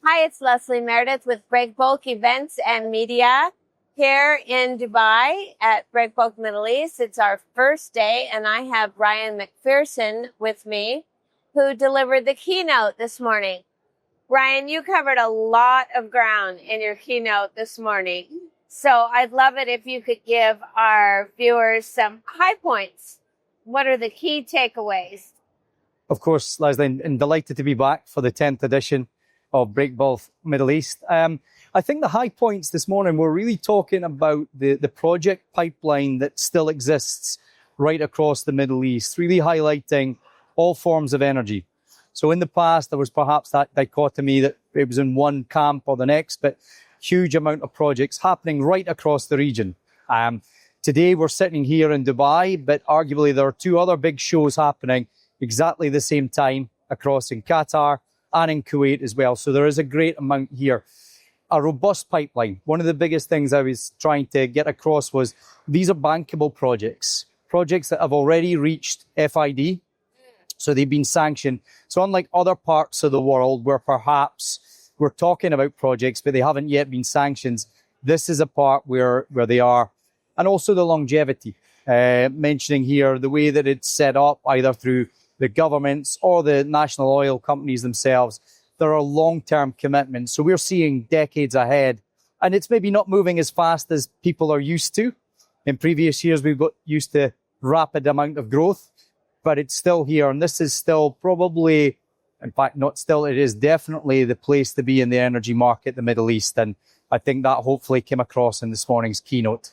Hi, it's Leslie Meredith with Breakbulk Events and Media here in Dubai at Breakbulk Middle East. It's our first day, and I have Ryan McPherson with me, who delivered the keynote this morning. Ryan, you covered a lot of ground in your keynote this morning. So I'd love it if you could give our viewers some high points. What are the key takeaways? Of course, Leslie, and delighted to be back for the 10th edition of Breakbulk Middle East. I think the high points this morning, we're really talking about the project pipeline that still exists right across the Middle East, really highlighting all forms of energy. So in the past, there was perhaps that dichotomy that it was in one camp or the next, but huge amount of projects happening right across the region. Today, we're sitting here in Dubai, but arguably there are two other big shows happening exactly the same time across in Qatar and in Kuwait as well. So there is a great amount here. A robust pipeline. One of the biggest things I was trying to get across was these are bankable projects that have already reached FID. So they've been sanctioned. So unlike other parts of the world where perhaps we're talking about projects, but they haven't yet been sanctioned, this is a part where they are. And also the longevity, mentioning here the way that it's set up, either through the governments or the national oil companies themselves. There are long-term commitments. So we're seeing decades ahead. And it's maybe not moving as fast as people are used to. In previous years, we've got used to rapid amount of growth, but it's still here. And this is still probably, in fact, not still, it is definitely the place to be in the energy market, the Middle East. And I think that hopefully came across in this morning's keynote.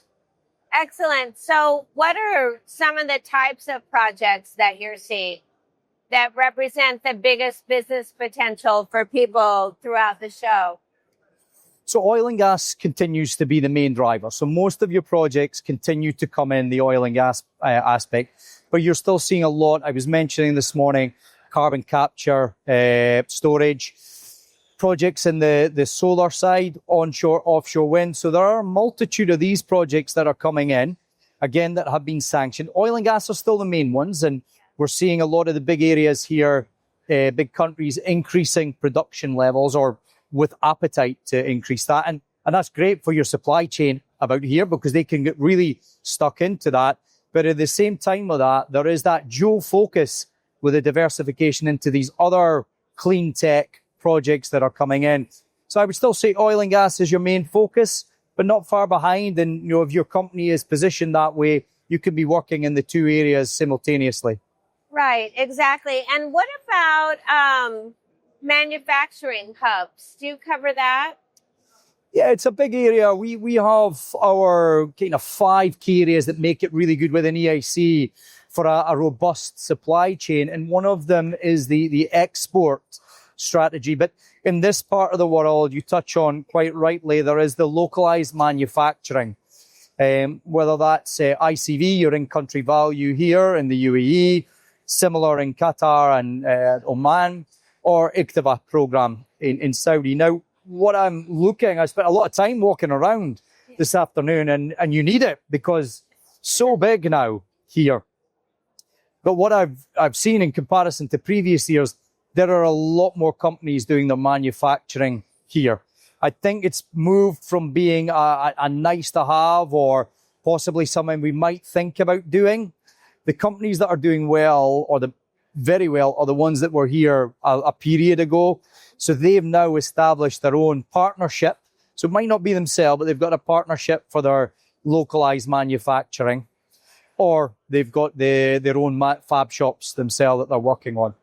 Excellent. So what are some of the types of projects that you're seeing that represent the biggest business potential for people throughout the show? So oil and gas continues to be the main driver. So most of your projects continue to come in the oil and gas aspect, but you're still seeing a lot. I was mentioning this morning, carbon capture, storage, projects in the solar side, onshore, offshore wind. So there are a multitude of these projects that are coming in, again, that have been sanctioned. Oil and gas are still the main ones, and we're seeing a lot of the big areas here, big countries increasing production levels or with appetite to increase that. And that's great for your supply chain about here because they can get really stuck into that. But at the same time with that, there is that dual focus with the diversification into these other clean tech projects that are coming in. So I would still say oil and gas is your main focus, but not far behind. And, if your company is positioned that way, you can be working in the two areas simultaneously. Right, exactly. And what about manufacturing hubs? Do you cover that? Yeah, it's a big area. We have our kind of 5 key areas that make it really good within EIC for a robust supply chain. And one of them is the export strategy. But in this part of the world, you touch on quite rightly, there is the localized manufacturing. Whether that's ICV, your in-country value here in the UAE, similar in Qatar and Oman, or IKTVA program in Saudi. Now, what I spent a lot of time walking around this afternoon, and you need it because so big now here. But what I've seen in comparison to previous years, there are a lot more companies doing their manufacturing here. I think it's moved from being a nice to have or possibly something we might think about doing. The companies that are doing well or very well are the ones that were here a period ago. So they've now established their own partnership. So it might not be themselves, but they've got a partnership for their localized manufacturing, or they've got their own fab shops themselves that they're working on.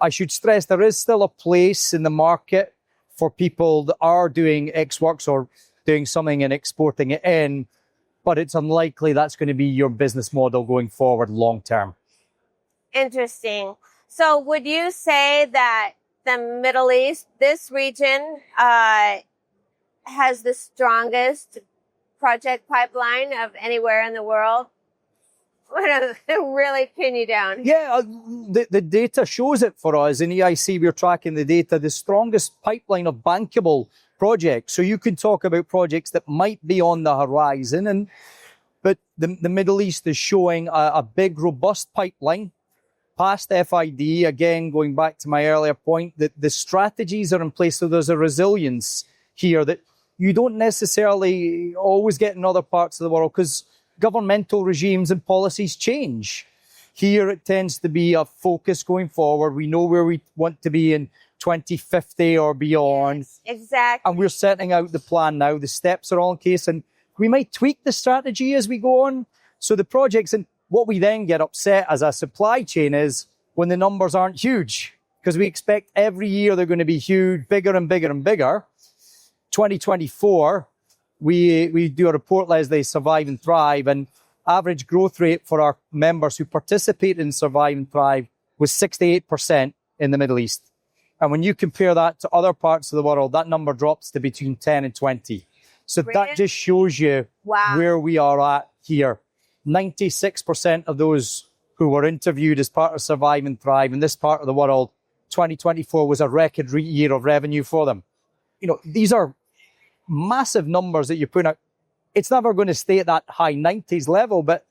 I should stress there is still a place in the market for people that are doing ex-works or doing something and exporting it in, but it's unlikely that's going to be your business model going forward long term. Interesting. So would you say that the Middle East, this region, has the strongest project pipeline of anywhere in the world? Really pin you down. Yeah, the data shows it for us. In EIC, we're tracking the data, the strongest pipeline of bankable projects. So you can talk about projects that might be on the horizon, but the Middle East is showing a big, robust pipeline past FID, again, going back to my earlier point, that the strategies are in place, so there's a resilience here that you don't necessarily always get in other parts of the world because governmental regimes and policies change. Here it tends to be a focus going forward. We know where we want to be in 2050 or beyond. Yes, exactly. And we're setting out the plan now. The steps are all in case, and we might tweak the strategy as we go on. So the projects, and what we then get upset as a supply chain is when the numbers aren't huge, because we expect every year they're going to be huge, bigger and bigger and bigger. 2024, we do a report, Leslie, Survive and Thrive, and average growth rate for our members who participate in Survive and Thrive was 68% in the Middle East. And when you compare that to other parts of the world, that number drops to between 10 and 20. So Brilliant. that just shows you where we are at here. 96% of those who were interviewed as part of Survive and Thrive in this part of the world, 2024 was a record year of revenue for them. You know, these are massive numbers that you put out. It's never going to stay at that high 90s level, but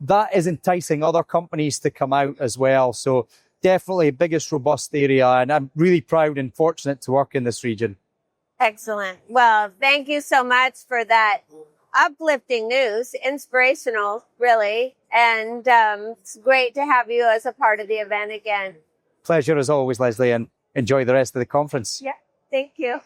that is enticing other companies to come out as well. So definitely biggest robust area. And I'm really proud and fortunate to work in this region. Excellent. Well, thank you so much for that uplifting news, inspirational, really. And it's great to have you as a part of the event again. Pleasure as always, Leslie, and enjoy the rest of the conference. Yeah, thank you.